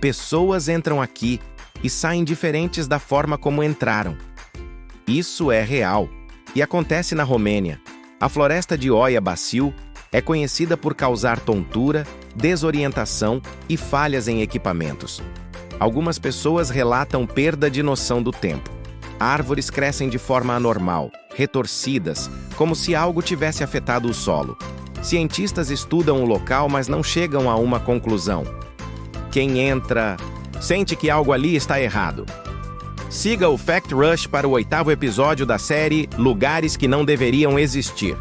Pessoas entram aqui e saem diferentes da forma como entraram. Isso é real e acontece na Romênia. A floresta de Oia Baciu é conhecida por causar tontura, desorientação e falhas em equipamentos. Algumas pessoas relatam perda de noção do tempo. Árvores crescem de forma anormal, retorcidas, como se algo tivesse afetado o solo. Cientistas estudam o local, mas não chegam a uma conclusão. Quem entra sente que algo ali está errado. Siga o Fact Rush para o 8º episódio da série Lugares que Não Deveriam Existir.